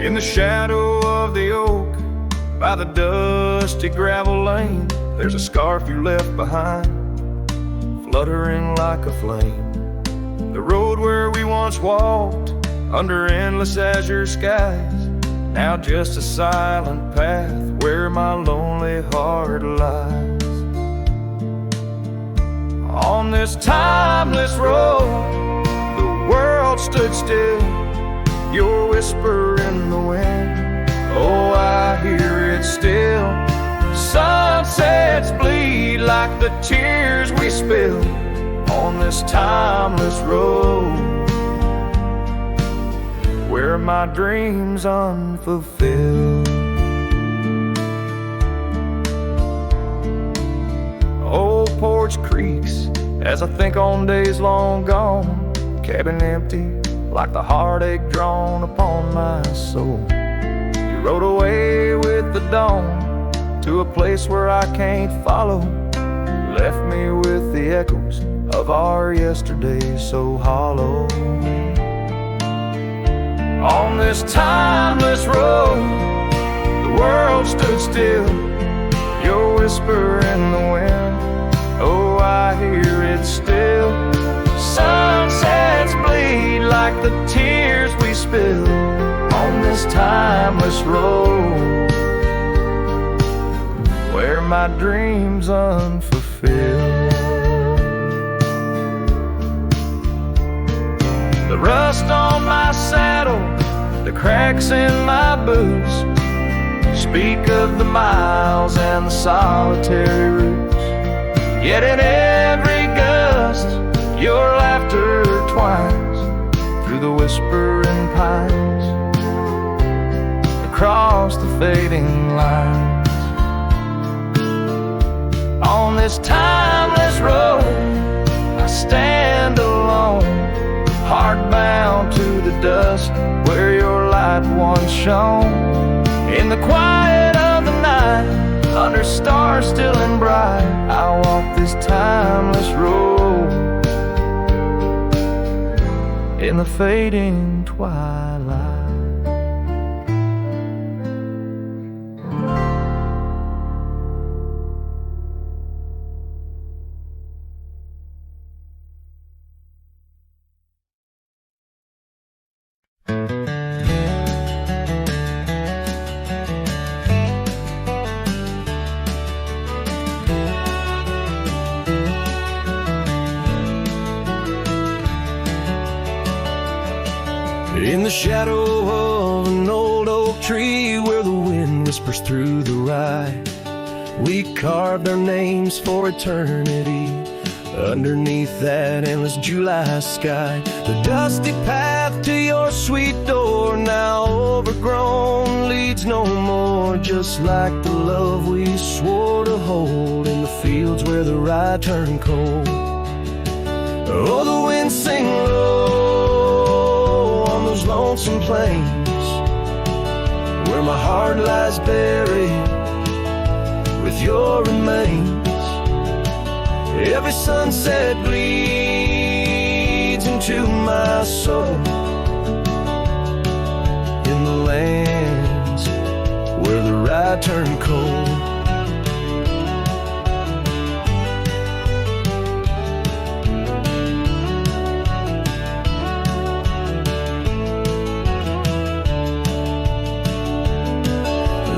In the shadow of the oak, by the dusty gravel lane, there's a scarf you left behind, fluttering like a flame. The road where we once walked, under endless azure skies, now just a silent path where my lonely heart lies. On this timeless road, the world stood still, your whisper in the wind, oh, I hear it still. Sunsets bleed like the tears we spill on this timeless road, where my dreams unfulfilled. Old porch creaks as I think on days long gone, cabin empty like the heartache drawn upon my soul. You rode away with the dawn to a place where I can't follow, left me with the echoes of our yesterday so hollow. On this timeless road, the world stood still, your whisper in the wind, oh, I hear it still. Sunsets bleed like the tears we spill on this timeless road, where my dreams unfulfilled. The rust on my saddle, the cracks in my boots, speak of the miles and the solitary routes. Yet in every gust, your laughter twines through the whispering pines, across the fading lines. On this timeless road, I stand alone, heart bound to the dust where your light once shone. In the quiet of the night, under stars still and bright, I walk this timeless road in the fading twilight. In the shadow of an old oak tree where the wind whispers through the rye, we carved our names for eternity underneath that endless July sky. The dusty path to your sweet door, now overgrown, leads no more, just like the love we swore to hold in the fields where the rye turned cold. Oh, the wind sing low on those lonesome plains where my heart lies buried with your remains. Every sunset bleeds into my soul in the lands where the rye turned cold.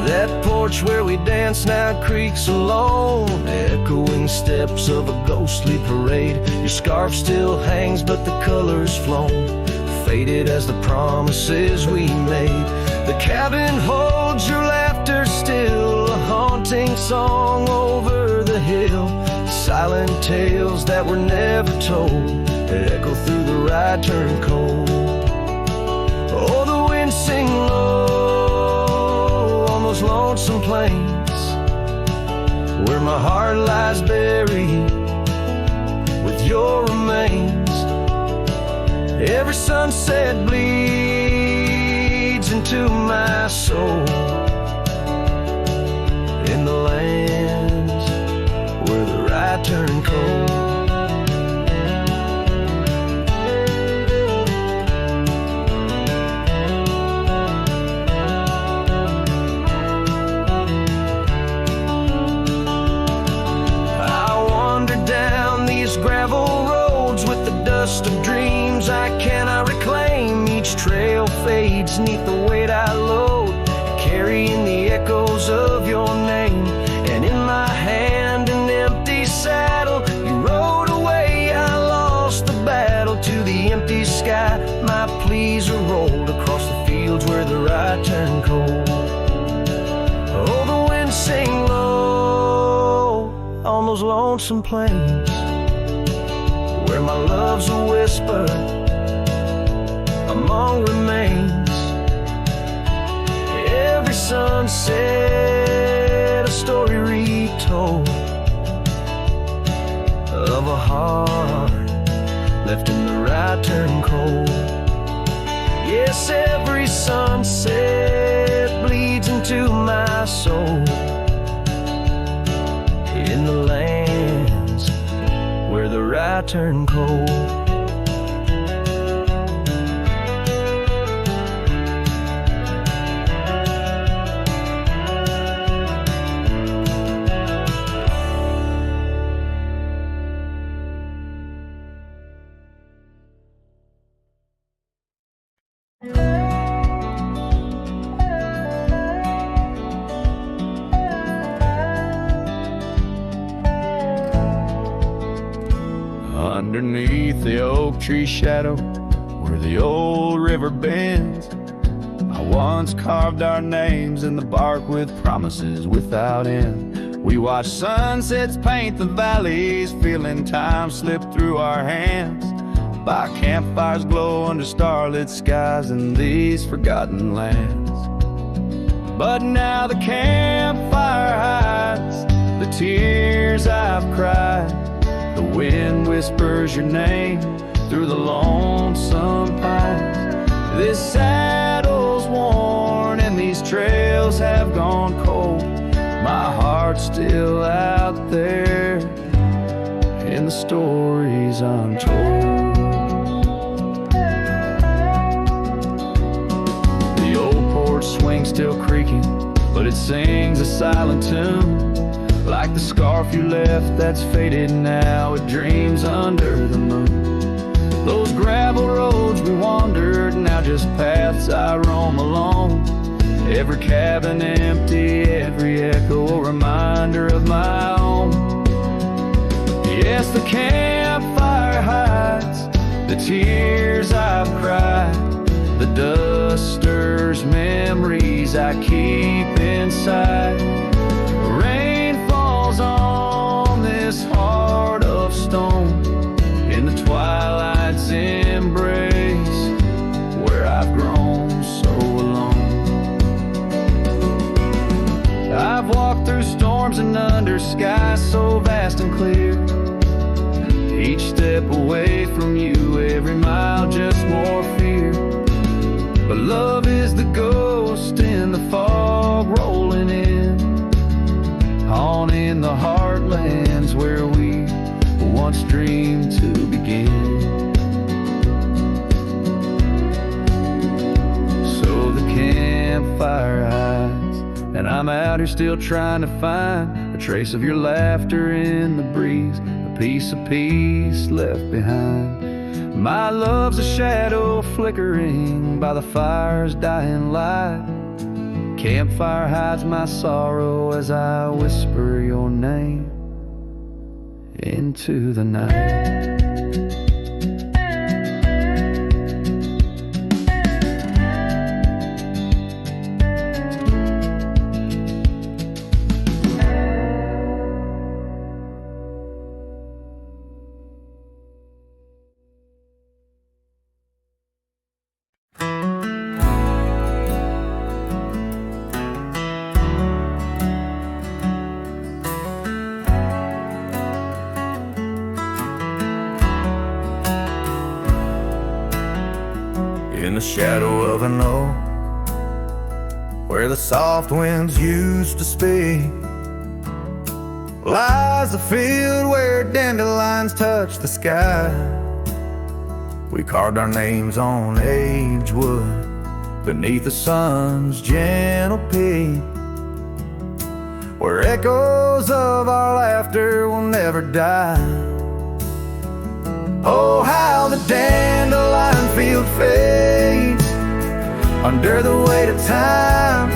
That porch where we dance now creaks alone, echoing steps of a ghostly parade. Your scarf still hangs but the color's flown, faded as the promises we made. The cabin holds your laughter still, a haunting song over the hill. Silent tales that were never told echo through the rye turned cold. Oh, the wind sing low on those lonesome plains where my heart lies buried with your remains. Every sunset bleeds into my soul in the lands where the rye turned cold. knees neath the weight I load, carrying the echoes of your name. And in my hand an empty saddle, you rode away, I lost the battle. To the empty sky my pleas are rolled, across the fields where the ride turned cold. Oh, the wind sing low on those lonesome plains, where my love's a whisper among remains. Every sunset a story retold of a heart left in the right turn cold. Yes, every sunset bleeds into my soul, in the lands where the right turn cold. Underneath the oak tree shadow, where the old river bends, I once carved our names in the bark with promises without end. We watched sunsets paint the valleys, feeling time slip through our hands, by campfires glow under starlit skies in these forgotten lands. But now the campfire hides the tears I've cried. The wind whispers your name through the lonesome pines. This saddle's worn and these trails have gone cold. My heart's still out there in the stories untold. The old porch swing still creaking, but it sings a silent tune, like the scarf you left that's faded now, it dreams under the moon. Those gravel roads we wandered, now just paths I roam alone. Every cabin empty, every echo a reminder of my own. Yes, the campfire hides the tears I've cried. The dust stirs memories I keep inside. On this heart of stone, in the twilight's embrace, where I've grown so alone. I've walked through storms and under skies so vast and clear, each step away from you, every mile just more fear. But love is the ghost in the fog rolling in, on in the heartlands where we once dreamed to begin. So the campfire hides, and I'm out here still trying to find a trace of your laughter in the breeze, a piece of peace left behind. My love's a shadow flickering by the fire's dying light. Campfire hides my sorrow as I whisper your name into the night. In the shadow of an oak, where the soft winds used to speak, lies a field where dandelions touch the sky. We carved our names on aged wood beneath the sun's gentle peak, where echoes of our laughter will never die. Oh, how the dandelion field fades under the weight of time.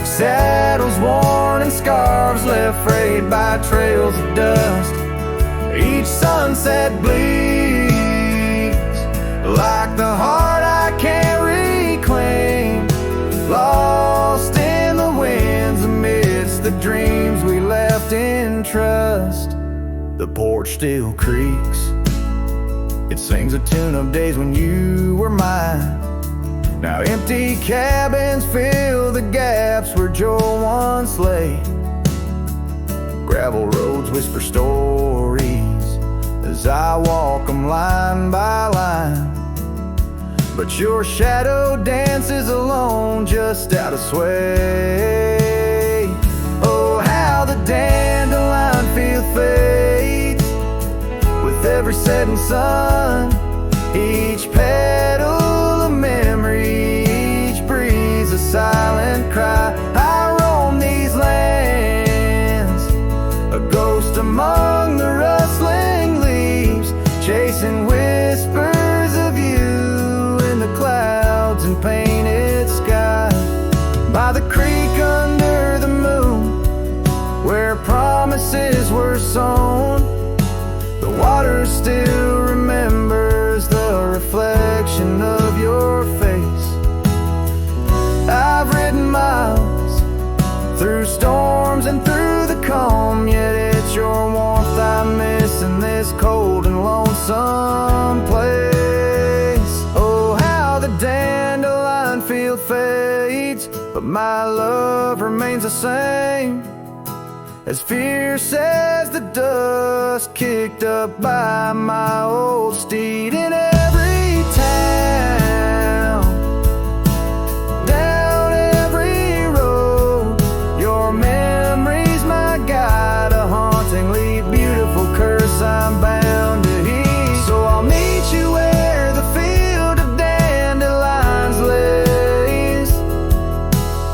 Saddles worn and scarves left frayed by trails of dust. Each sunset bleeds like the heart I can't reclaim, lost in the winds amidst the dreams we left in trust. The porch still creaks, it sings a tune of days when you were mine. Now empty cabins fill the gaps where Joe once lay. Gravel roads whisper stories as I walk them line by line. But your shadow dances alone just out of sway. Oh, how the dandelion field fades with every setting sun. Each petal a memory, each breeze a silent cry. I roam these lands, a ghost among the rustling leaves, chasing whispers of you in the clouds and painted sky. By the creek under the moon, where promises were sown, the water still remembers the reflection of your face. I've ridden miles through storms and through the calm, yet it's your warmth I miss in this cold and lonesome place. Oh, how the dandelion field fades, but my love remains the same, as fierce as the dust kicked up by my old steed. In every town, down every road, your memory's my guide, a hauntingly beautiful curse I'm bound to heed. So I'll meet you where the field of dandelions lays,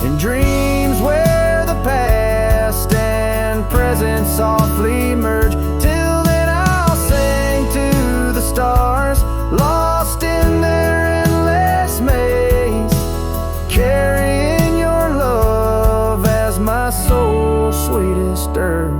in dreams where the past and present softly merge. Till then I'll sing to the stars, lost in their endless maze, carrying your love as my soul's sweetest dirge.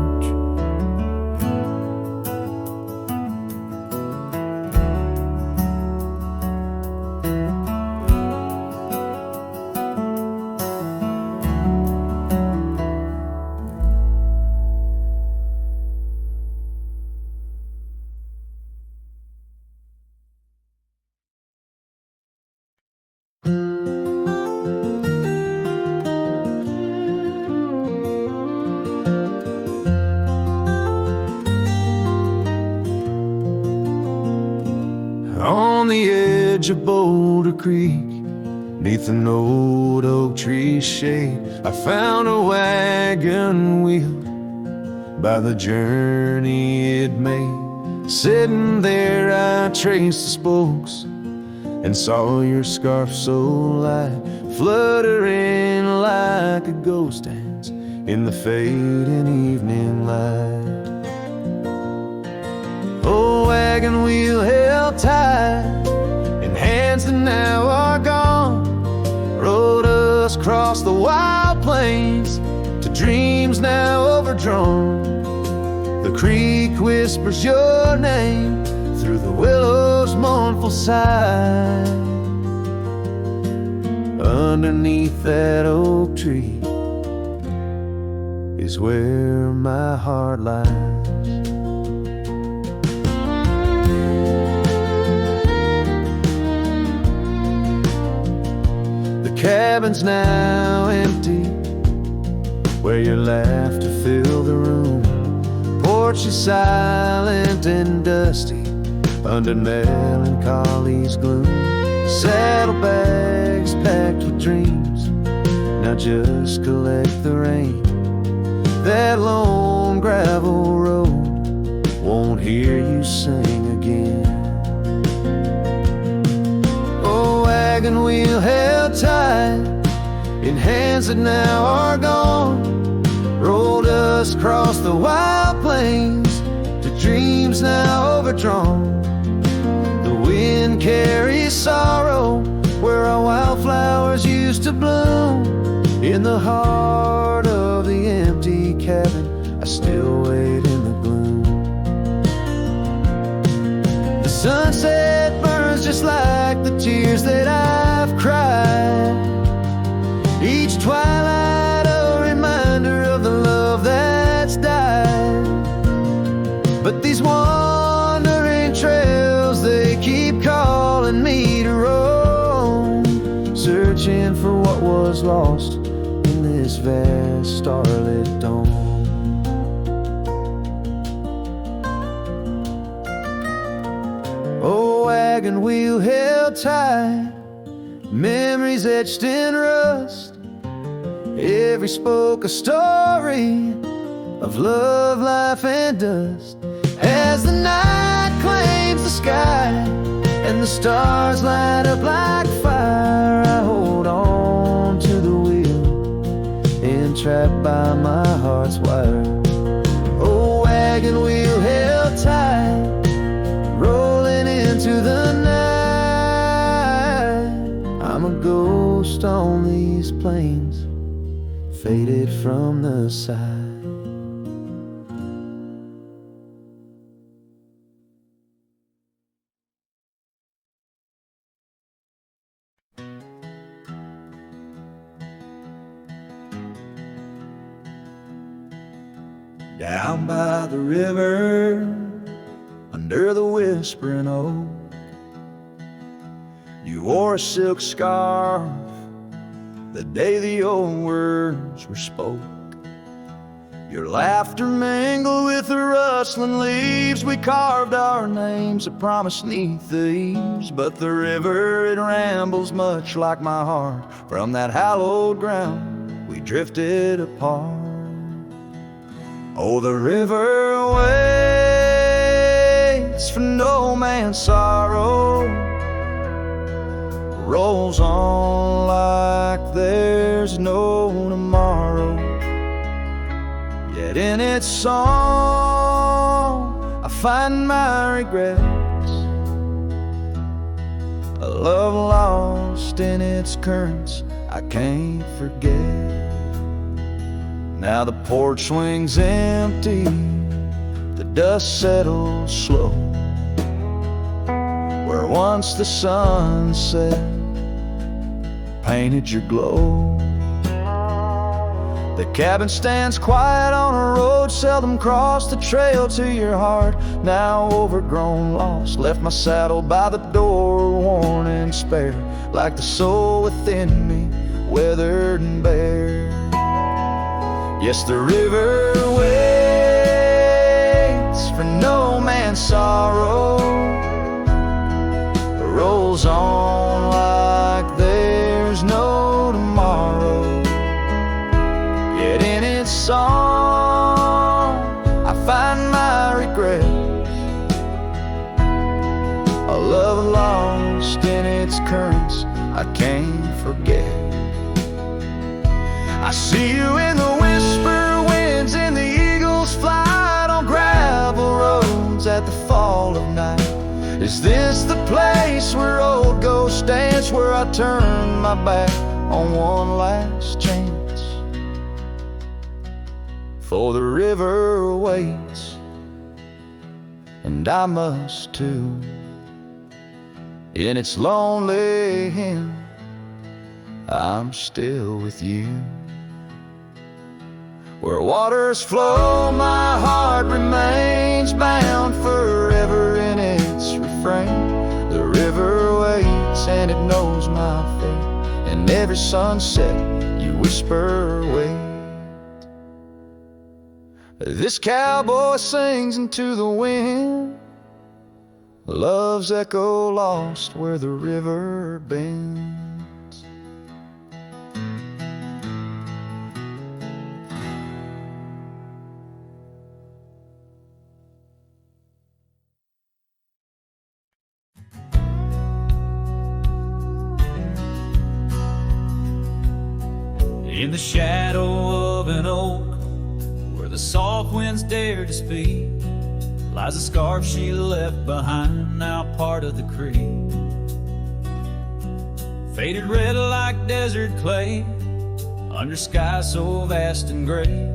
On the edge of Boulder Creek, neath an old oak tree shade, I found a wagon wheel by the journey it made. Sitting there I traced the spokes and saw your scarf so light, fluttering like a ghost dance in the fading evening light. Oh, wagon wheel held tight in hands that now are gone, rode us across the wild plains to dreams now overdrawn. The creek whispers your name through the willow's mournful sigh. Underneath that oak tree is where my heart lies. Cabin's now empty, where your laughter filled the room. Porch is silent and dusty under melancholy's gloom. Saddlebags packed with dreams now just collect the rain. That lone gravel road won't hear you sing again. Oh, wagon wheel held tight in hands that now are gone, rolled us across the wild plains to dreams now overdrawn. The wind carries sorrow where our wildflower to bloom in the heart of the empty cabin. I still wait in the gloom. The sunset burns just like the tears that I've cried. Each twilight a reminder of the love that's died. But these wandering trails, they keep calling me to roam, searching for what was lost in this vast starlit dome. Oh, wagon wheel held tight, memories etched in rust. Every spoke a story of love, life, and dust. As the night claims the sky and the stars light up like fire, I hold on to the wheel, entrapped by my heart's wire. Oh, wagon wheel held tight, rolling into the night. I'm a ghost on these plains, faded from the side. Down by the river, under the whispering oak, you wore a silk scarf the day the old words were spoke. Your laughter mingled with the rustling leaves. We carved our names that promised neath the eaves. But the river, it rambles much like my heart. From that hallowed ground, we drifted apart. Oh, the river waits for no man's sorrow, rolls on like there's no tomorrow. Yet in its song I find my regrets, a love lost in its currents I can't forget. Now the porch swings empty, the dust settles slow, where once the sunset painted your glow. The cabin stands quiet on a road seldom crossed, the trail to your heart, now overgrown, lost. Left my saddle by the door, worn and spare, like the soul within me, weathered and bare. Yes, the river waits for no man's sorrow, rolls on like there's no tomorrow. Yet in its song I find my regrets, a love lost in its currents I can't forget. I see you in the whisper winds, in the eagle's flight, on gravel roads at the fall of night. Is this the place where old ghosts dance, where I turn my back on one last chance? For the river waits, and I must too. In its lonely hymn, I'm still with you. Where waters flow, my heart remains bound forever in its refrain. The river waits and it knows my fate, and every sunset you whisper wait. This cowboy sings into the wind, love's echo lost where the river bends. In the shadow of an oak, where the soft winds dare to speak, lies a scarf she left behind, now part of the creek. faded red like desert clay, under sky so vast and gray.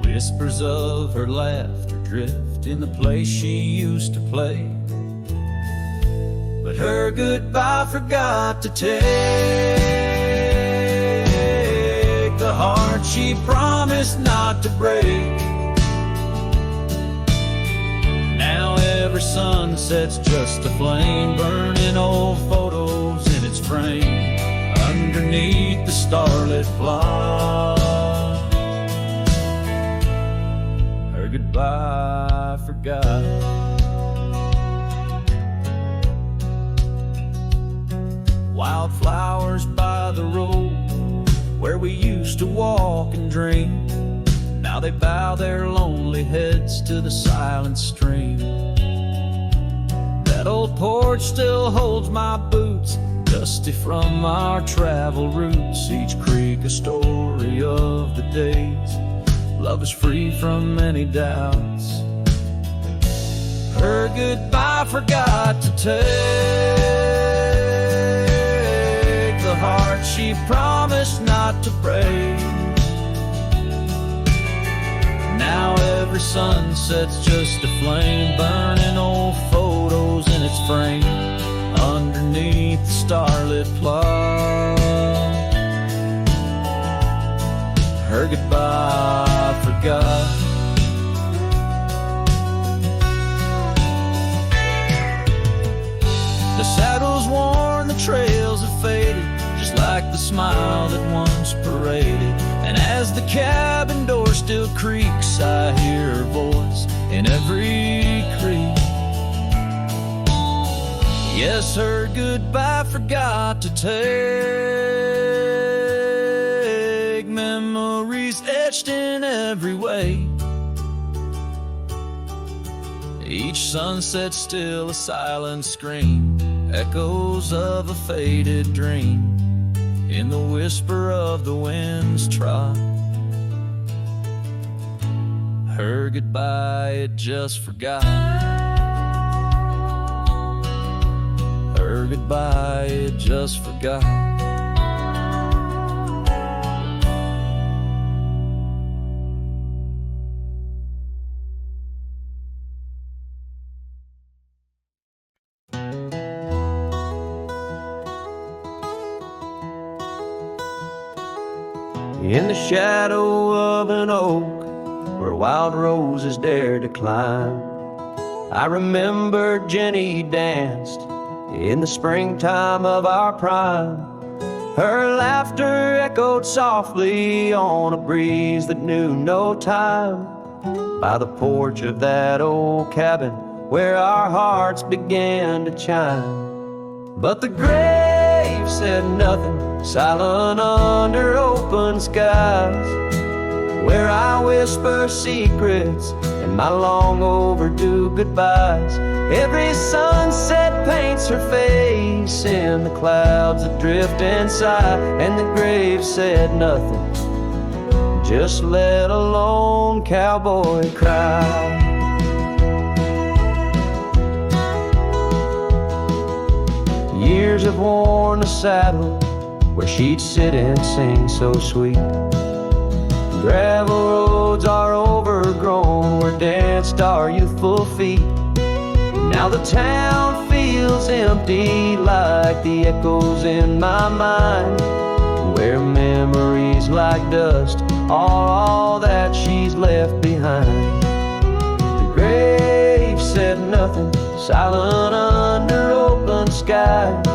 Whispers of her laughter drift in the place she used to play. But her goodbye forgot to take the heart she promised not to break. Now every sunset's just a flame, burning old photos in its frame, underneath the starlit plot. Her goodbye forgot. Wildflowers by the road where we used to walk and dream, now they bow their lonely heads to the silent stream. That old porch still holds my boots, dusty from our travel routes. Each creek a story of the days love is free from any doubts. Her goodbye forgot to take the heart she promised not to break. Now every sunset's just a flame, burning old photos in its frame, underneath the starlit plot. Her goodbye forgot. The saddle's worn, the trails have faded, just like the smile that once paraded. And as the cabin door still creaks, I hear her voice in every creak. Yes, her goodbye forgot to take memories etched in every way. Each sunset still a silent scream, echoes of a faded dream in the whisper of the wind's trot. Her goodbye it just forgot. Her goodbye it just forgot. In the shadow of an oak where wild roses dare to climb, I remember Jenny danced in the springtime of our prime. Her laughter echoed softly on a breeze that knew no time, by the porch of that old cabin where our hearts began to chime. But the grave said nothing, silent under open skies, where I whisper secrets and my long overdue goodbyes. Every sunset paints her face in the clouds that drift and sigh, and the grave said nothing, just let a lone cowboy cry. Years have worn the saddle where she'd sit and sing so sweet. Gravel roads are overgrown where danced our youthful feet. Now the town feels empty like the echoes in my mind, where memories like dust are all that she's left behind. The grave said nothing, silent under open skies,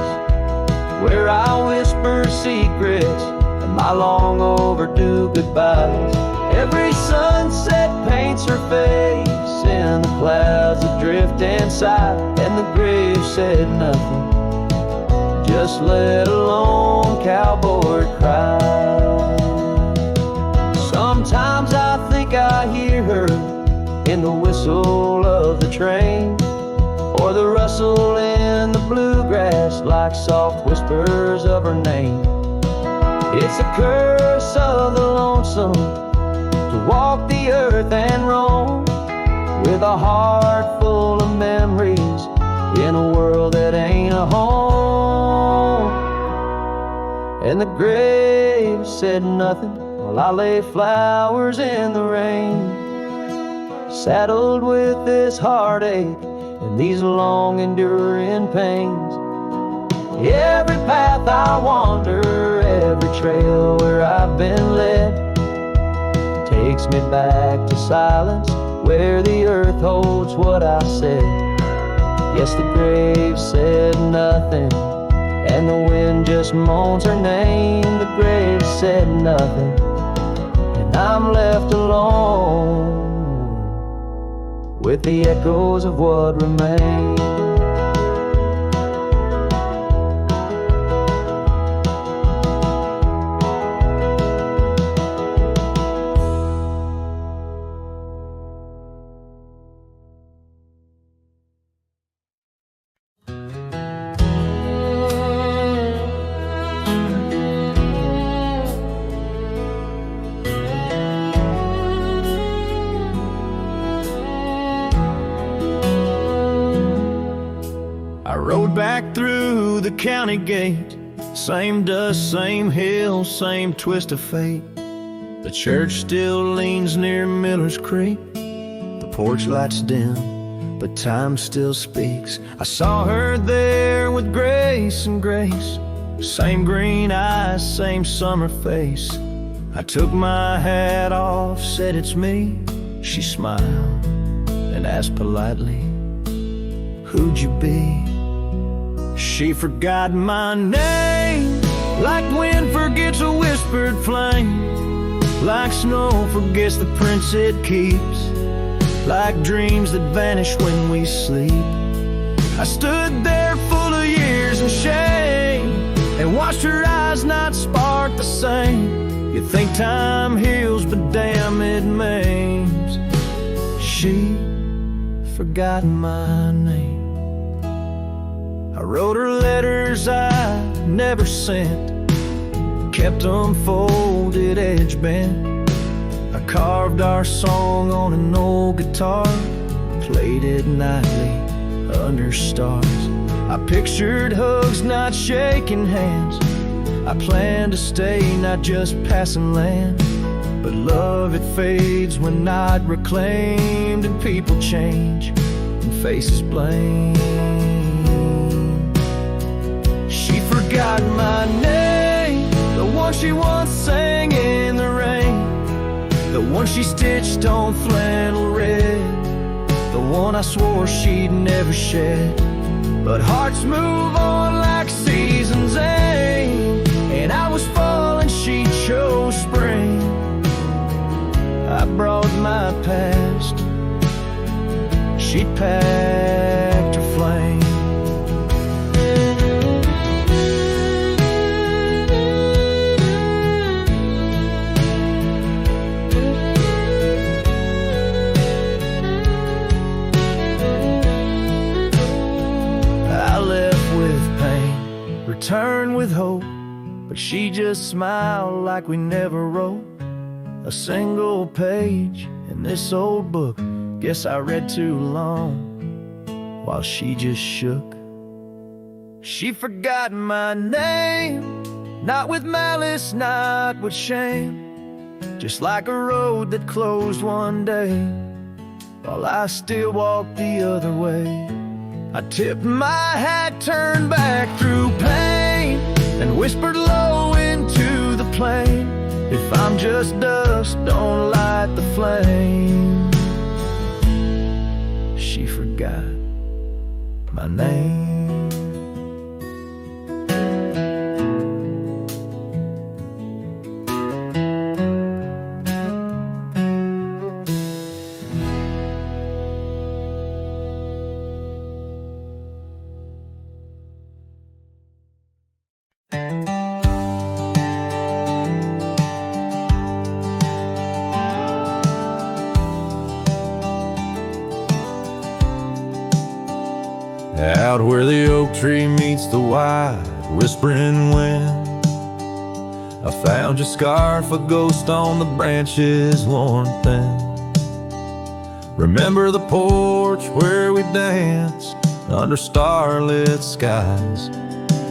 where I whisper secrets and my long overdue goodbyes. Every sunset paints her face in the clouds that drift and sigh, and the grave said nothing, just let a lone cowboy cry. Sometimes I think I hear her in the whistle of the train, or the rustle in the bluegrass like soft whispers of her name. It's a curse of the lonesome to walk the earth and roam, with a heart full of memories in a world that ain't a home. and the grave said nothing while I lay flowers in the rain, saddled with this heartache and these long enduring pains. Every path I wander, every trail where I've been led, takes me back to silence where the earth holds what I said. Yes, the grave said nothing and the wind just moans her name. The grave said nothing and I'm left alone with the echoes of what remains. Back through the county gate, same dust, same hill, same twist of fate. The church still leans near Miller's Creek. The porch lights dim, but time still speaks. I saw her there with grace and grace, same green eyes, same summer face. I took my hat off, said it's me. She smiled and asked politely, who'd you be? She forgot my name, like wind forgets a whispered flame, like snow forgets the prints it keeps, like dreams that vanish when we sleep. I stood there full of years and shame, and watched her eyes not spark the same. You think time heals, but damn it maims. She forgot my name. I wrote her letters I never sent, kept them folded, edge bent. I carved our song on an old guitar, played it nightly under stars. I pictured hugs, not shaking hands. I planned to stay, not just passing land. But love, it fades when not reclaimed, and people change and faces blame. She forgot my name, the one she once sang in the rain, the one she stitched on flannel red, the one I swore she'd never shed. But hearts move on like seasons aim, and I was fall and she chose spring. I brought my past, she packed her flame. Returned with hope, but she just smiled like we never wrote a single page in this old book. Guess I read too long while she just shook. She forgot my name, not with malice, not with shame, just like a road that closed one day while I still walked the other way. I tipped my hat, turned back through pain, and whispered low into the plain, if I'm just dust, don't light the flame. She forgot my name. Out where the oak tree meets the wide whispering wind, I found your scarf, a ghost on the branches worn thin. Remember the porch where we danced under starlit skies,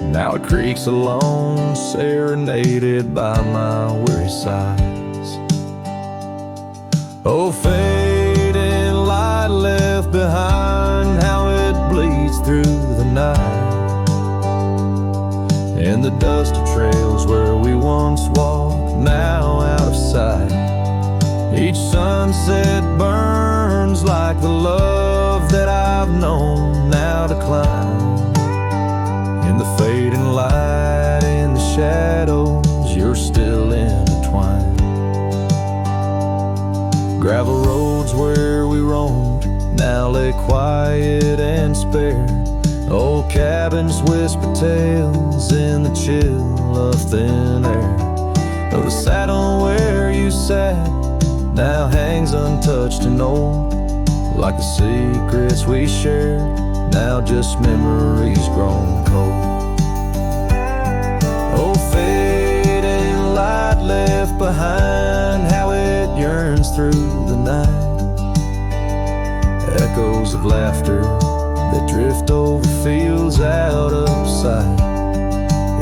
Now it creaks alone, serenaded by my weary sighs. Oh, fading light left behind, how it bleeds through the night. And the dusty trails where we once walked, now out of sight. Each sunset burns like the love that I've known now decline. In the fading light, in the shadows, you're still intertwined. Gravel roads where we roamed now lay quiet and spare. Old cabins whisper tales in the chill of thin air. Though the saddle where you sat now hangs untouched and old, like the secrets we shared, now just memories grown cold. Oh, fading light left behind, how it yearns through the night. Echoes of laughter that drift over fields out of sight.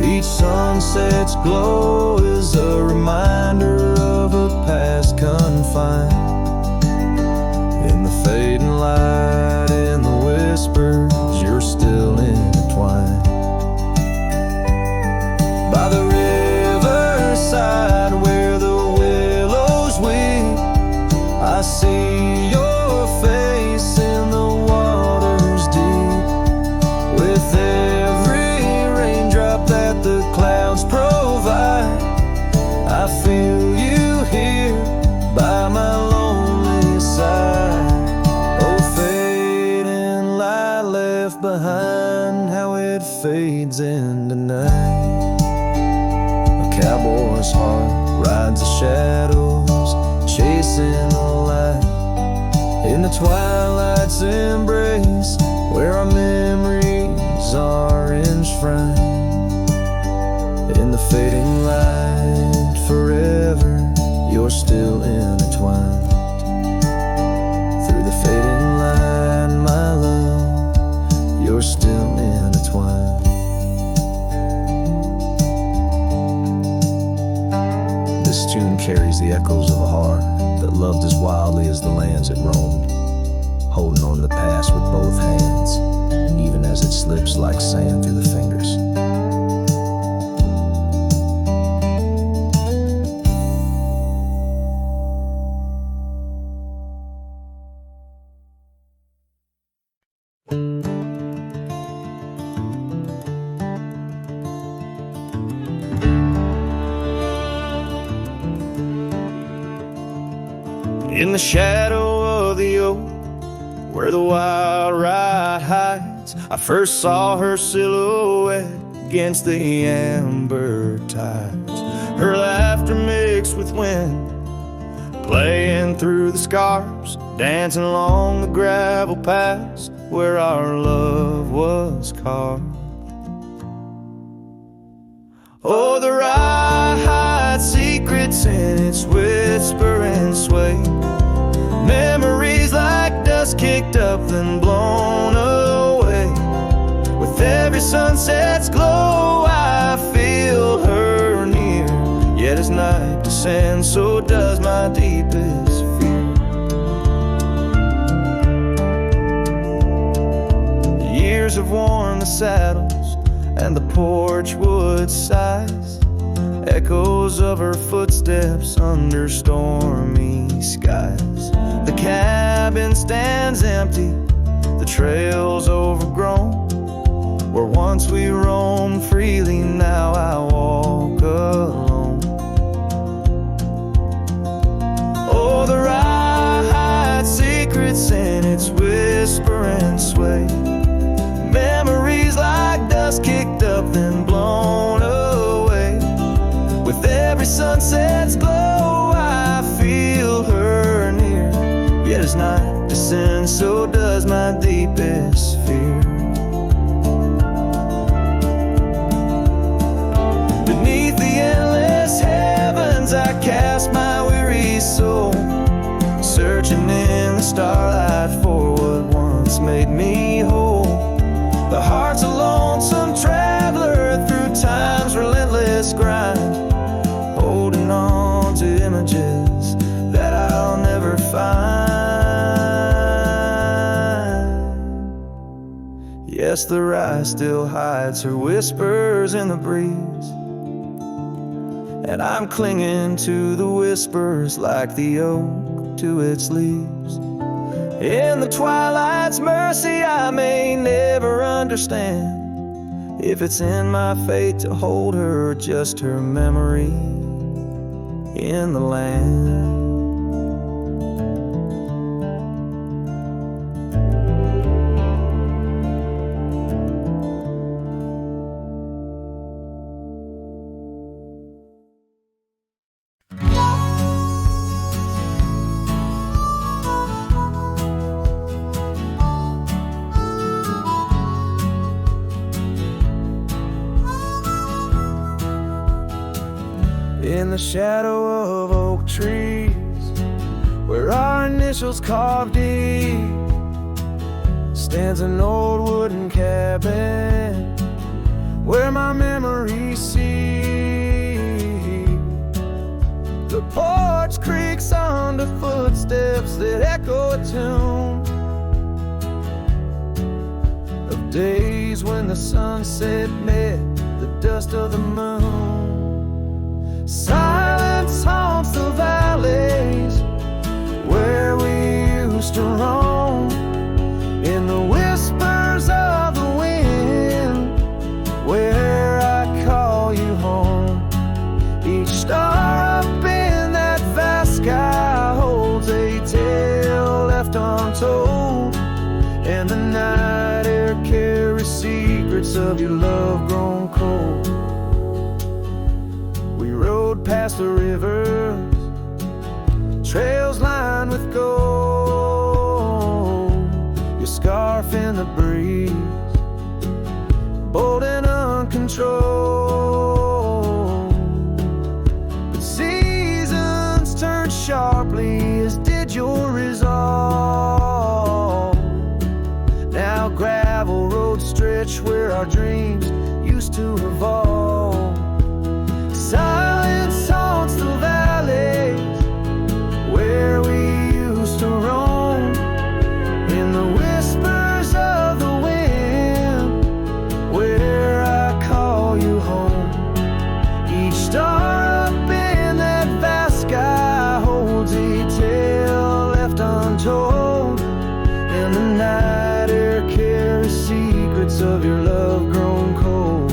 Each sunset's glow is a reminder of a past confined. In the fading light, in the whispers, you're still intertwined. By the riverside where the willows weep, I see your face in the waters deep. With every raindrop that the clouds provide, I feel you here by my lonely side. Oh, fading light left behind, how it fades into night. A cowboy's heart rides the shadows, chasing the light. In the twilight's embrace, where our memories are enshrined. In the fading light, forever, you're still intertwined. Through the fading light, my love, you're still intertwined. This tune carries the echoes of a heart that loved as wildly as the lands it roamed, holding on to the past with both hands, even as it slips like sand through the fingers. In the shadow of the oak, where the wild ride hides, I first saw her silhouette against the amber tides. Her laughter mixed with wind, playing through the scars, dancing along the gravel paths where our love was carved. Oh, the ride hides secrets in its whisper and sway. Memories like dust kicked up then blown away. With every sunset's glow I feel her near. Yet as night descends, so does my deepest fear. The years have worn the saddles and the porch wood sighs, echoes of her footsteps under stormy skies. The cabin stands empty, the trail's overgrown. Where once we roamed freely, now I walk alone. Oh, the ride hides secrets in its whisper and sway. Memories like dust kicked up then blown away. With every sunset's glow I feel her near. Yet as night descends, so does my deepest fear. Beneath the endless heavens I cast my weary soul, searching in the starlight for what once made me whole. The heart's a lonesome traveler endless grind, holding on to images that I'll never find. Yes, the rye still hides her whispers in the breeze, and I'm clinging to the whispers like the oak to its leaves. In the twilight's mercy I may never understand if it's in my fate to hold her or just her memory in the land. In the shadow of oak trees, where our initials carved deep, stands an old wooden cabin where my memories see. The porch creaks under footsteps that echo a tune of days when the sunset met the dust of the moon. Silence haunts the valleys where we used to roam, in the whispers of the wind where I call you home. Each star up in that vast sky holds a tale left untold, and the night air carries secrets of your love grown cold. Past the rivers, trails lined with gold, your scarf in the breeze, bold and uncontrolled. But seasons turned sharply, as did your resolve. Now gravel roads stretch where our dreams used to evolve. Silence haunts the valleys where we used to roam, in the whispers of the wind where I call you home. Each star up in that vast sky holds a tale left untold, and the night air carries secrets of your love grown cold.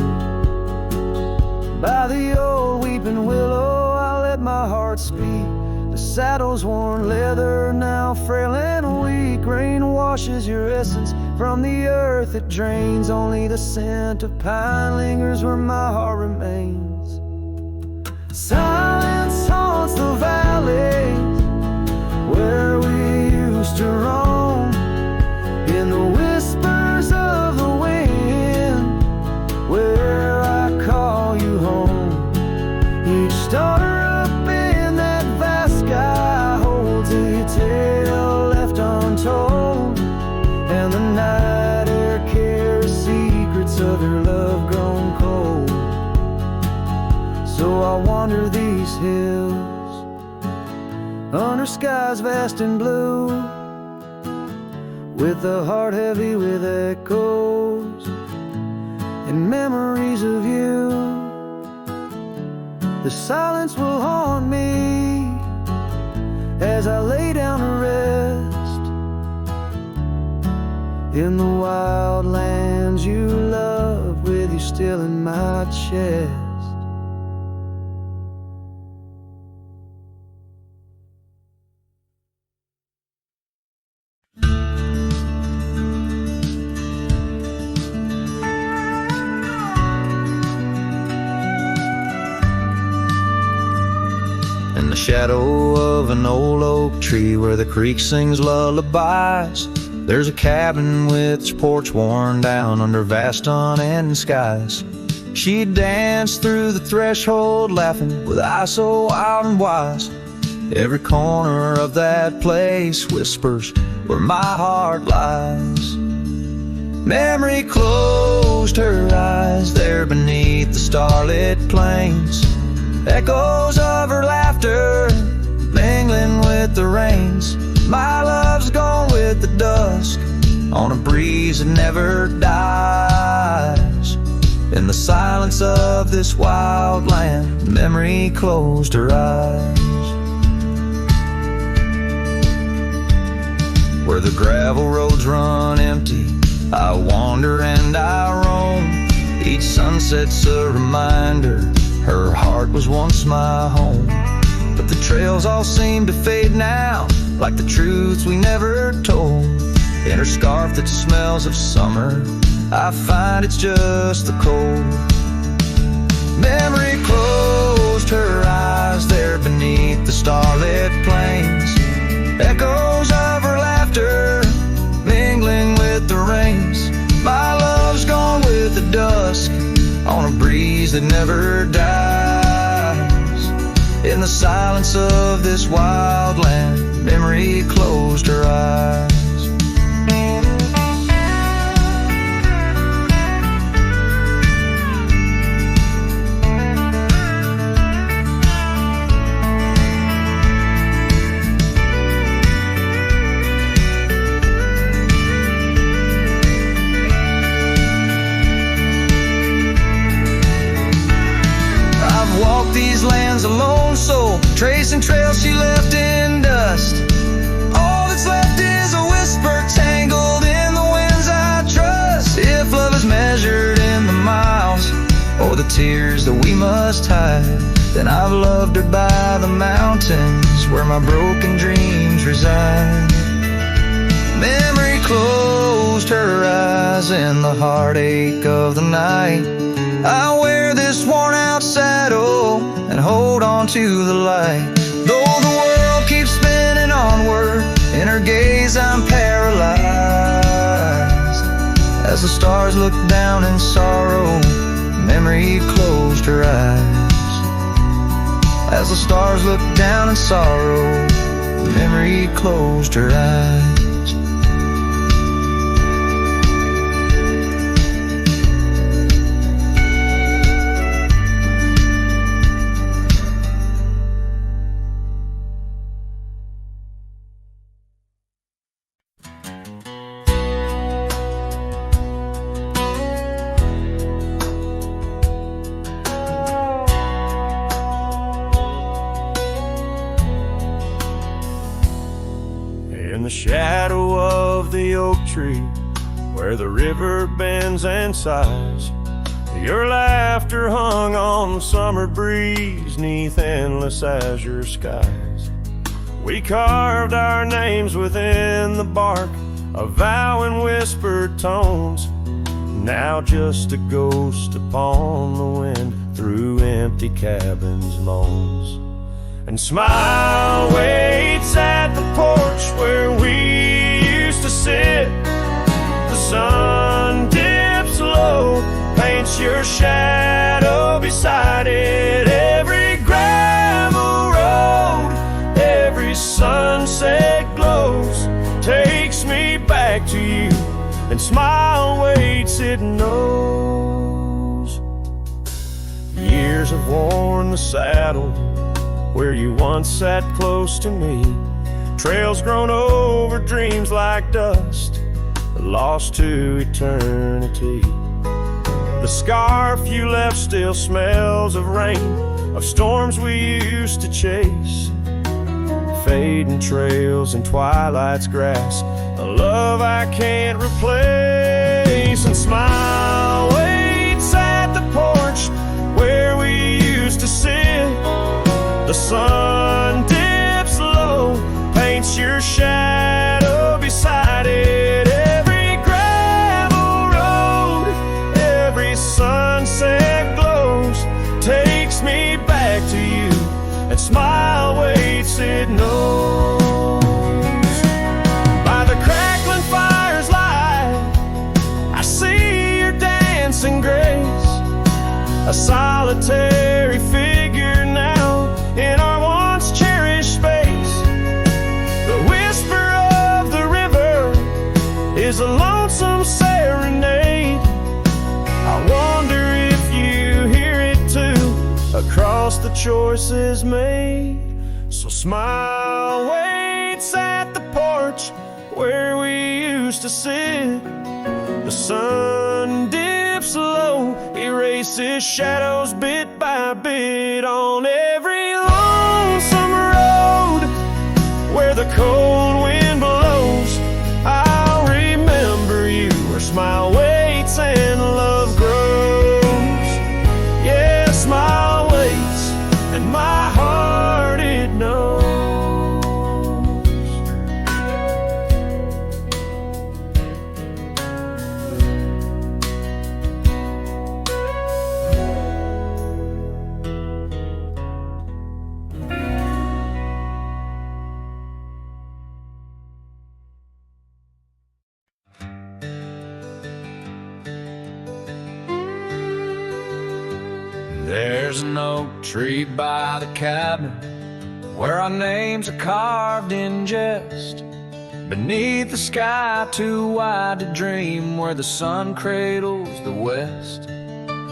By the old weeping willow I let my heart speak. The saddle's worn leather, now frail and weak. Rain washes your essence from the earth it drains. Only the scent of pine lingers where my heart remains. Silence haunts the valleys where we used to roam, in the whispers of the wind where I call you home. Each star up in that vast sky holds a tale left untold, and the night air carries secrets of your love grown cold. So I wander these hills under skies vast and blue, with a heart heavy with echoes and memories of you. The silence will haunt me as I lay down to rest, in the wild lands you love, with you still in my chest. In the shadow of an old oak tree where the creek sings lullabies, there's a cabin with its porch worn down under vast unending skies. She'd dance through the threshold laughing with eyes so wild and wise. Every corner of that place whispers where my heart lies. Memory closed her eyes there beneath the starlit plains. Echoes of her laughter mingling with the rains. My love's gone with the dusk on a breeze that never dies. In the silence of this wild land, memory closed her eyes. Where the gravel roads run empty, I wander and I roam. Each sunset's a reminder her heart was once my home. But the trails all seem to fade now, like the truths we never told. In her scarf that smells of summer, I find it's just the cold. Memory closed her eyes there beneath the starlit plains. Echoes of her laughter mingling with the rains. My love's gone with the dusk on a breeze that never dies. In the silence of this wild land, memory closed her eyes. These lands alone, soul, tracing trails she left in dust. All that's left is a whisper tangled in the winds I trust. If love is measured in the miles or the tears that we must hide, then I've loved her by the mountains where my broken dreams reside. Memory closed her eyes in the heartache of the night. I wear this worn out saddle and hold on to the light. Though the world keeps spinning onward, in her gaze I'm paralyzed. As the stars look down in sorrow, memory closed her eyes. As the stars look down in sorrow, memory closed her eyes. In the shadow of the oak tree, where the river bends and sighs, your laughter hung on the summer breeze, 'neath endless azure skies. We carved our names within the bark, a vow in whispered tones, now just a ghost upon the wind through empty cabins' moans. And smile waits at the porch where we used to sit. The sun dips low, paints your shadow beside it. Every gravel road, every sunset glows, takes me back to you. And smile waits, it knows. Years have worn the saddle where you once sat close to me. Trails grown over dreams like dust, lost to eternity. The scarf you left still smells of rain, of storms we used to chase. Fading trails and twilight's grass, a love I can't replace. And smile waits at the porch where we used to sit. The sun dips low, paints your shadow beside it. Every gravel road, every sunset glows, takes me back to you. And smile waits, it knows. By the crackling fire's light, I see your dancing grace, a solitary figure now in our once cherished space. The whisper of the river is a lonesome serenade. cross the choices made. So smile waits at the porch where we used to sit. The sun dips low, erases shadows bit by bit on every lonesome road where the cold wind blows. I'll remember you where smile waits and love grows. Yeah, smile waits and my heart it knows. There's an oak tree by the cabin where our names are carved in jest. Beneath the sky too wide to dream, where the sun cradles the west.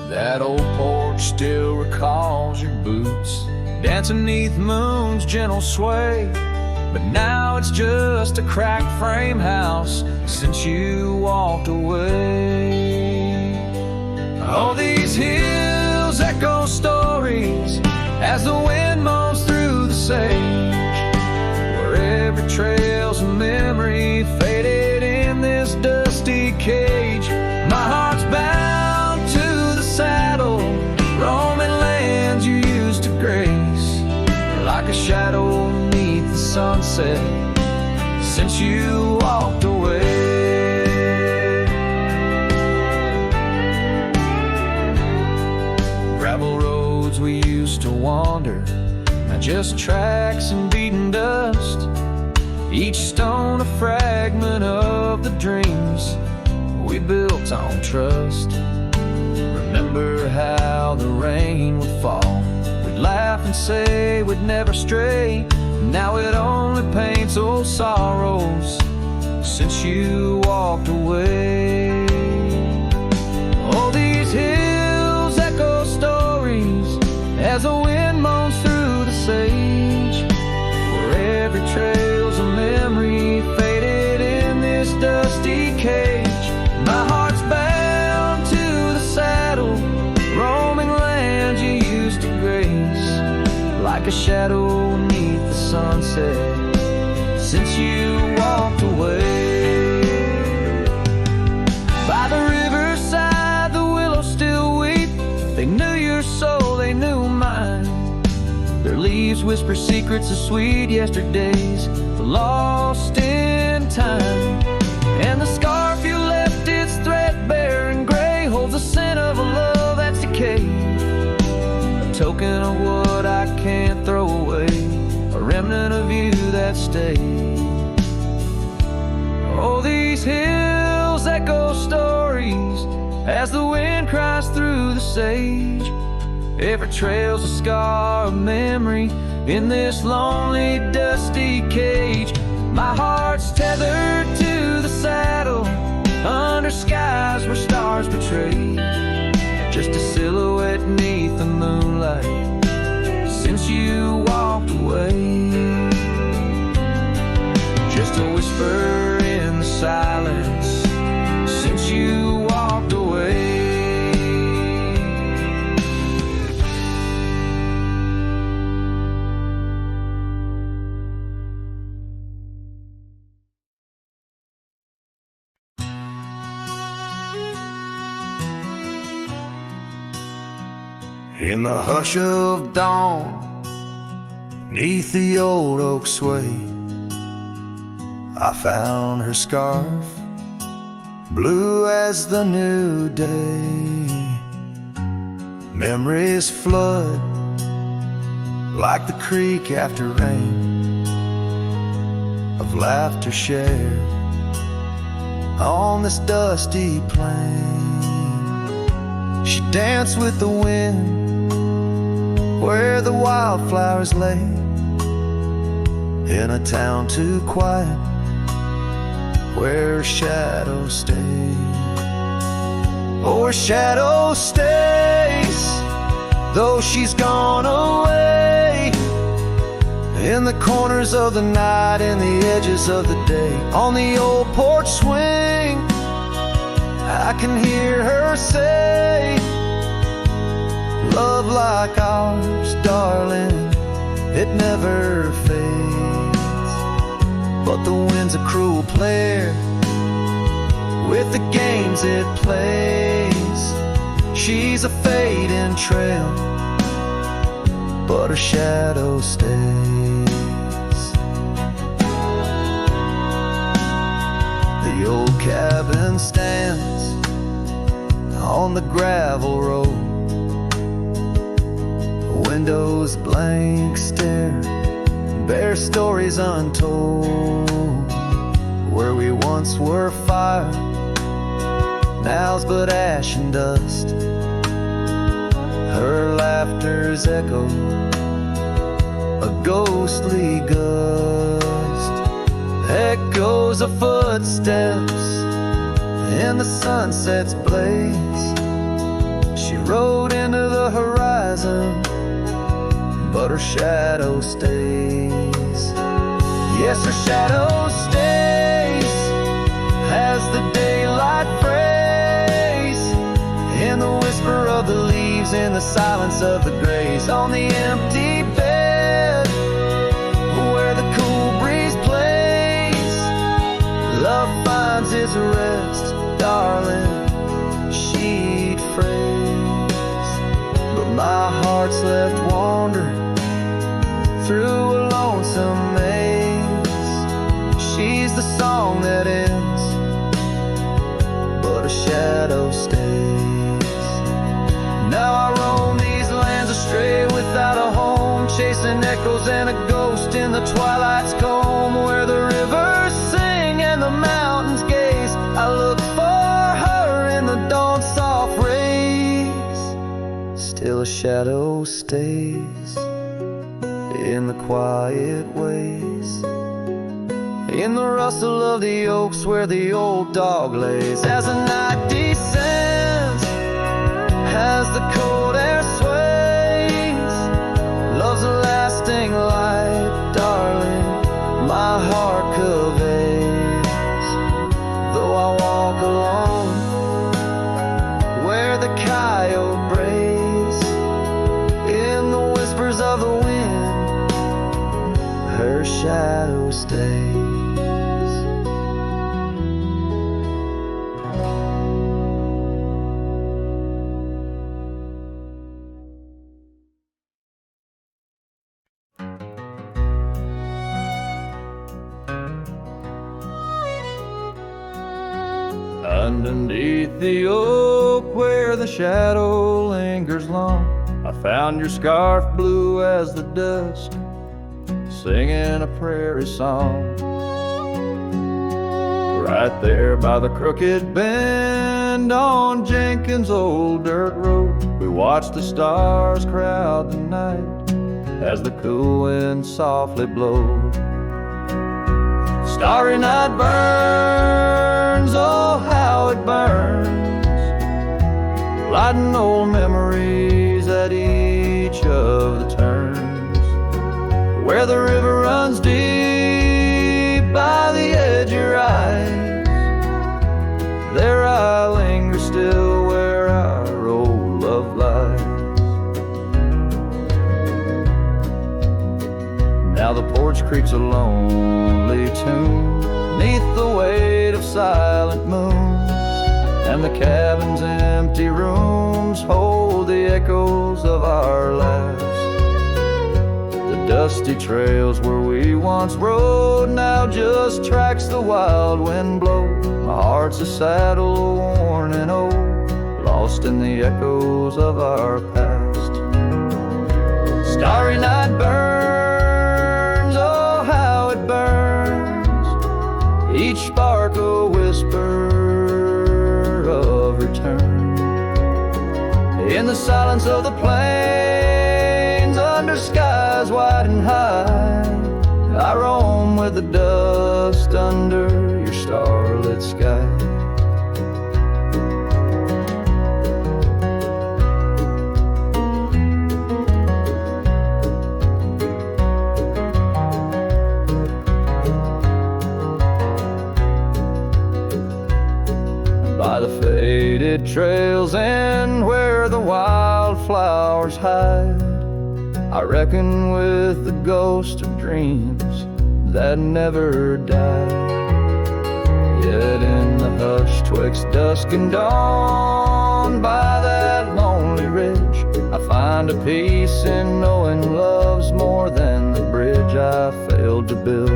That old porch still recalls your boots dancing neath moon's gentle sway. But now it's just a cracked frame house since you walked away. All these hills echo stories as the wind moans through the sage, where every trail's a memory faded in this dusty cage. My heart's bound to the saddle, roaming lands you used to grace, like a shadow beneath the sunset since you walked away. Gravel roads we used to wander, not just tracks and beaten dust, each stone a fragment of the dreams we built on trust. Remember how the rain would fall, we'd laugh and say we'd never stray. Now it only paints old sorrows since you walked away. All these hills echo stories as the wind moans through the sage, where every trail's a memory faded in this dusty cage. My heart's bound to the saddle, roaming lands you used to grace, like a shadow beneath the sunset since you walked away. By the riverside the willows still weep, they knew your soul, they knew mine. Their leaves whisper secrets of sweet yesterdays, lost in time. And the scarf you left, it's threadbare and gray, holds the scent of a love that's decayed, a token of what I can't throw away, a remnant of you that stayed. Oh, these hills echo stories as the wind cries through the sage. Every trail's a scar of memory in this lonely, dusty cage. My heart's tethered to the saddle under skies where stars betray, just a silhouette neath the moonlight since you walked away. Just a whisper in the silence since you walked away. In the hush of dawn, neath the old oak sway, I found her scarf, blue as the new day. Memories flood like the creek after rain, of laughter shared on this dusty plain. She danced with the wind where the wildflowers lay, in a town too quiet where shadows stay. Oh, where shadow stays though she's gone away. In the corners of the night, in the edges of the day, on the old porch swing, I can hear her say, love like ours, darling, it never fades. But the wind's a cruel player with the games it plays. She's a fading trail, but her shadow stays. The old cabin stands on the gravel road, windows blank stare, bare stories untold. Where we once were fire, now's but ash and dust. Her laughter's echo, a ghostly gust. Echoes of footsteps in the sunset's blaze. She rode into the horizon, but her shadow stays. Yes, her shadow stays as the daylight frays in the whisper of the leaves, in the silence of the grays, on the empty bed where the cool breeze plays. Love finds its rest, darling, she'd phrase. But my heart's left wandering through a lonesome maze. She's the song that ends, but a shadow stays. Now I roam these lands astray without a home, chasing echoes and a ghost in the twilight's comb. Where the rivers sing and the mountains gaze, I look for her in the dawn's soft rays. Still a shadow stays in the quiet ways, in the rustle of the oaks where the old dog lays. As the night descends, as the cold air sways, love's a lasting light, darling, my heart conveys. Though I walk alone where the coyote brays, in the whispers of the wind, her shadow stays. Underneath the oak where the shadow lingers long, I found your scarf blue as the dusk, singing a prairie song. Right there by the crooked bend on Jenkins' old dirt road, we watched the stars crowd the night as the cool wind softly blowed. Starry night burns, oh how it burns, lighting old memories at each of the turns. Where the river runs deep by the edge of your eyes, there I linger still where our old love lies. Now the porch creaks a lonely tune neath the weight of silent moons, and the cabin's empty rooms hold the echoes of our laughs. The dusty trails where we once rode now just tracks the wild wind blow. My heart's a saddle worn and old, lost in the echoes of our past. Starry night burns, oh how it burns, each spark a whisper of return. In the silence of the plains, under skies wide and high, I roam with the dust under your starlit sky. by the faded trails and where the wildflowers hide. I reckon with the ghost of dreams that never die. Yet in the hush twixt dusk and dawn, by that lonely ridge, I find a peace in knowing love's more than the bridge I failed to build.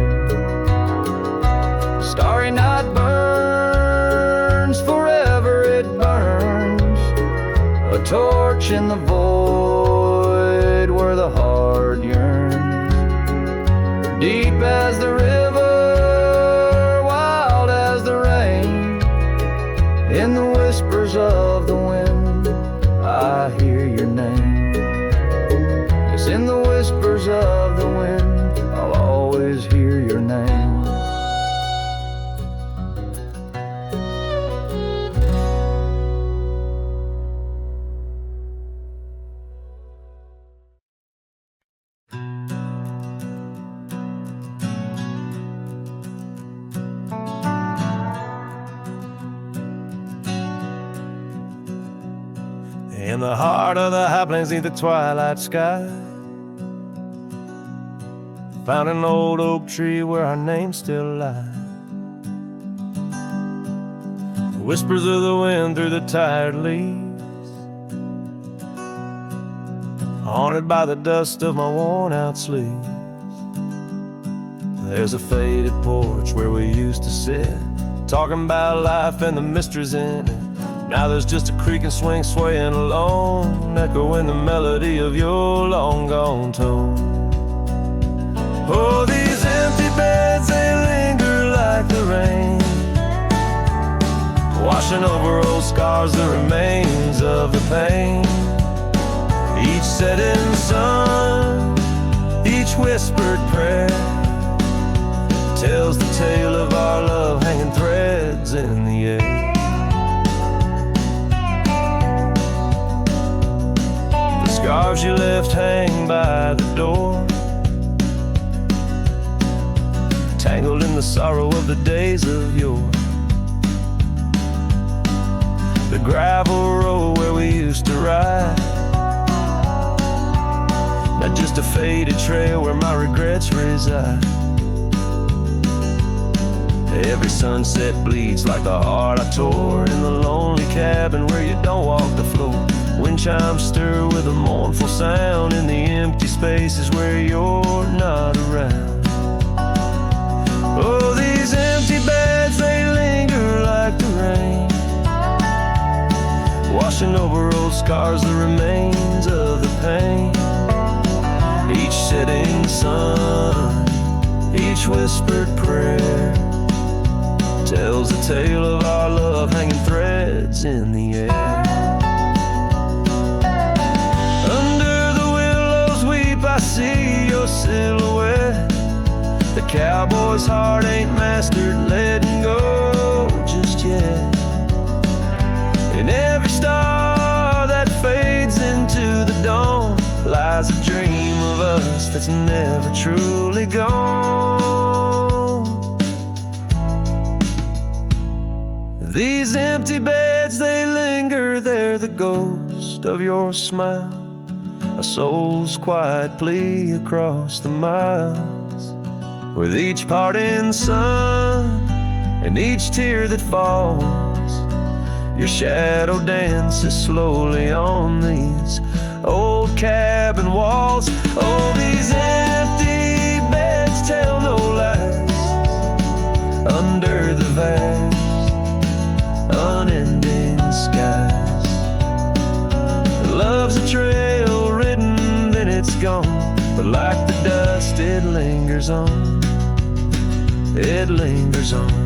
Starry night burns, forever it burns, a torch in the void where the heart yearns. Deep as the river, wild as the rain, in the whispers of the wind, I hear your name. Yes, in the whispers of the wind, I'll always hear your name. In the heart of the high plains, neath the twilight sky, found an old oak tree where our names still lie. The whispers of the wind through the tired leaves, haunted by the dust of my worn out sleeves. There's a faded porch where we used to sit, talking about life and the mysteries in it. Now there's just a creaking swing swaying alone, echoing the melody of your long gone tone. Oh, these empty beds, they linger like the rain, washing over old scars, the remains of the pain. Each setting sun, each whispered prayer, tells the tale of our love hanging threads in the air. Scarves you left hang by the door, tangled in the sorrow of the days of yore. The gravel road where we used to ride, not just a faded trail where my regrets reside. Every sunset bleeds like the heart I tore in the lonely cabin where you don't walk the floor. Wind chimes stir with a mournful sound in the empty spaces where you're not around. Oh, these empty beds, they linger like the rain, washing over old scars, the remains of the pain. Each setting sun, each whispered prayer, tells the tale of our love hanging threads in the air. I see your silhouette. The cowboy's heart ain't mastered letting go just yet. In every star that fades into the dawn lies a dream of us that's never truly gone. These empty beds, they linger, they're the ghost of your smile, a soul's quiet plea across the miles. With each parting sun and each tear that falls, your shadow dances slowly on these old cabin walls. Oh, these empty beds tell no lies under the vast, unending skies. Love's a trail ridden, then it's gone, but like the dust it lingers on, it lingers on.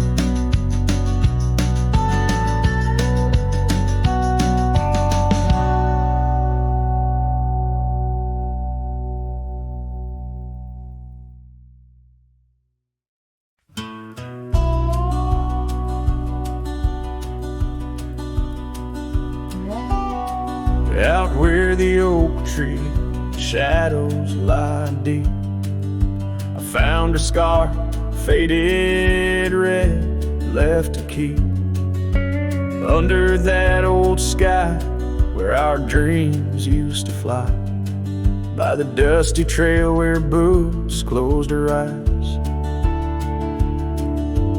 Out where the oak tree shadows lie deep, I found a scar, faded red, left to keep. under that old sky where our dreams used to fly, by the dusty trail where boots closed her eyes.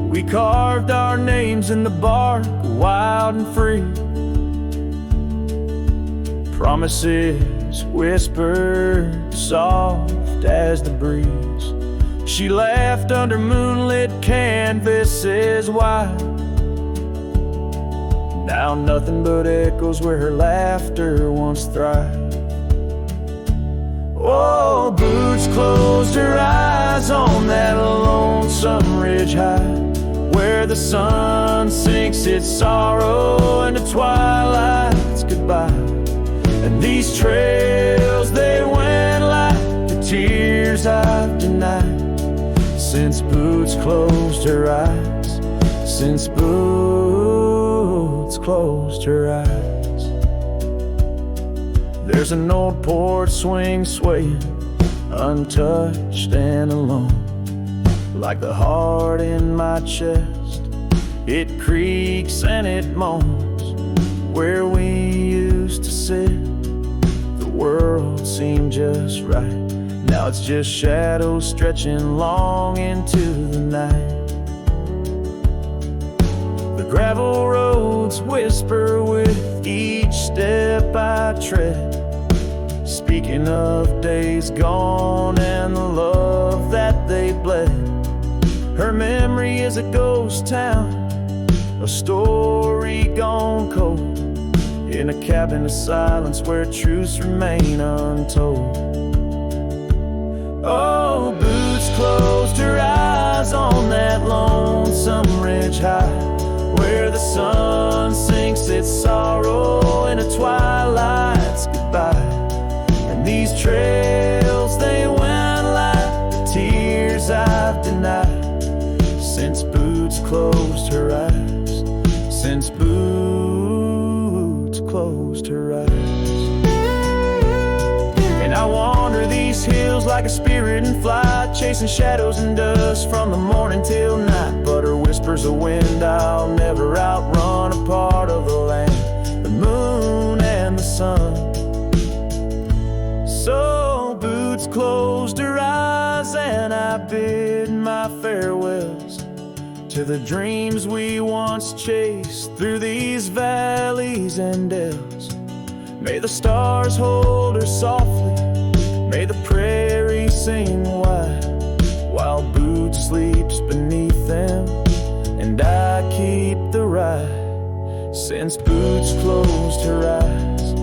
We carved our names in the bark, wild and free, promises whispered soft as the breeze. She laughed under moonlit canvases wide. Now nothing but echoes where her laughter once thrived. Oh, Boots closed her eyes on that lonesome ridge high, where the sun sinks its sorrow into twilight's goodbye. And these trails, they went like the tears I've denied, since Boots closed her eyes, since Boots closed her eyes. There's an old porch swing swaying, untouched and alone, like the heart in my chest. It creaks and it moans where we used to sit. The world seemed just right. Now it's just shadows stretching long into the night. The gravel roads whisper with each step I tread, speaking of days gone and the love that they bled. Her memory is a ghost town, a story gone cold, in a cabin of silence where truths remain untold. Oh, Boots closed her eyes on that lonesome ridge high, where the sun sinks its sorrow into twilight's goodbye. And these trails, they went like the tears I've denied, since Boots closed her eyes, since Boots closed her eyes. And I wander these hills like a spirit in flight, chasing shadows and dust from the morning till night. But her whispers of wind I'll never outrun, a part of the land, the moon and the sun. So Boots closed her eyes and I bid my farewells to the dreams we once chased through these valleys and dells. May the stars hold her softly, may the prairie sing wide, while Boots sleeps beneath them and I keep the ride. Since Boots closed her eyes,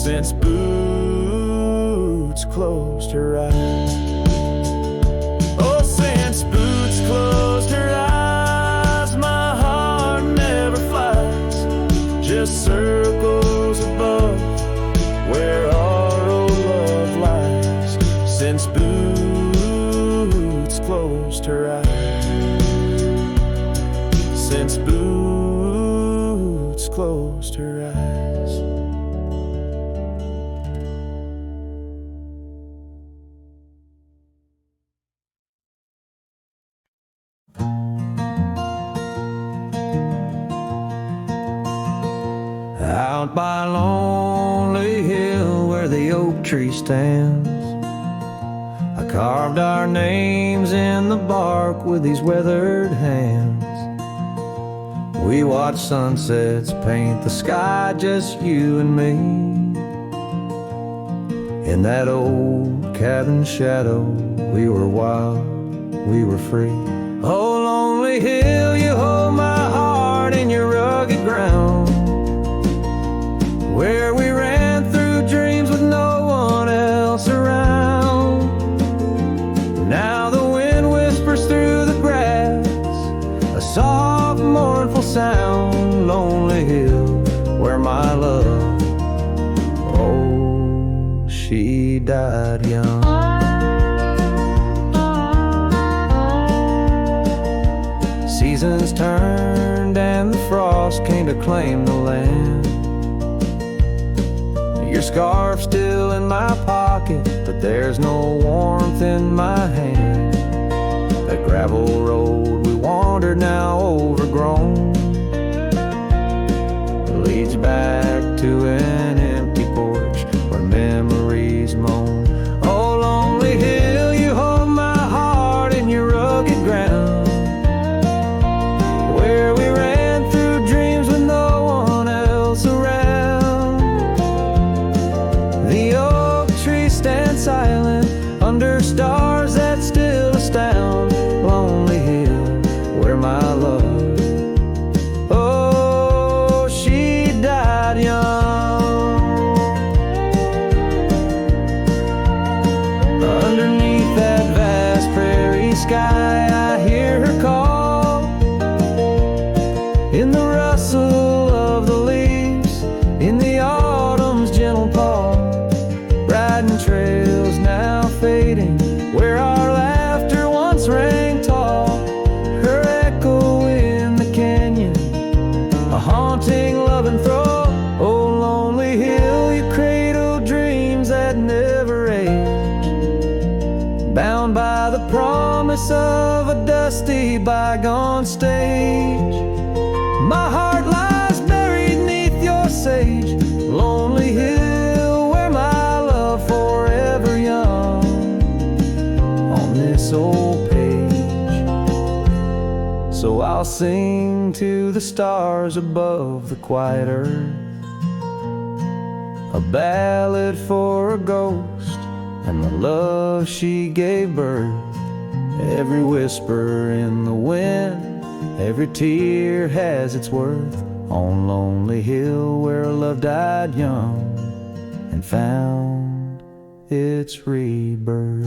since Boots closed her eyes. Oh, since Boots closed her eyes, my heart never flies, just circles above where our old love lies. Since Boots closed her eyes, since Boots closed her eyes. Out by lonely hill where the oak tree stands, I carved our names in the bark with these weathered hands. We watched sunsets paint the sky, just you and me, in that old cabin shadow. We were wild, we were free. Oh, lonely hill, you hold my heart in your rugged ground, where we ran through dreams with no one else around. Now the wind whispers through the grass, a soft, mournful sound. Lonely hill, where my love, oh, she died young. Seasons turned and the frost came to claim the land. Your scarf's still in my pocket, but there's no warmth in my hand. That gravel road we wandered, now overgrown, in the rustle of the leaves, in the autumn's gentle paw, riding trails now fading, where our laughter once rang tall, her echo in the canyon, a haunting loving throe. Oh, lonely hill, you cradle dreams that never age, bound by the promise of a dusty bygone stage. My heart lies buried neath your sage, lonely hill, where my love forever young on this old page. So I'll sing to the stars above the quiet earth, a ballad for a ghost and the love she gave birth. Every whisper in the wind, every tear has its worth, on lonely hill where love died young and found its rebirth.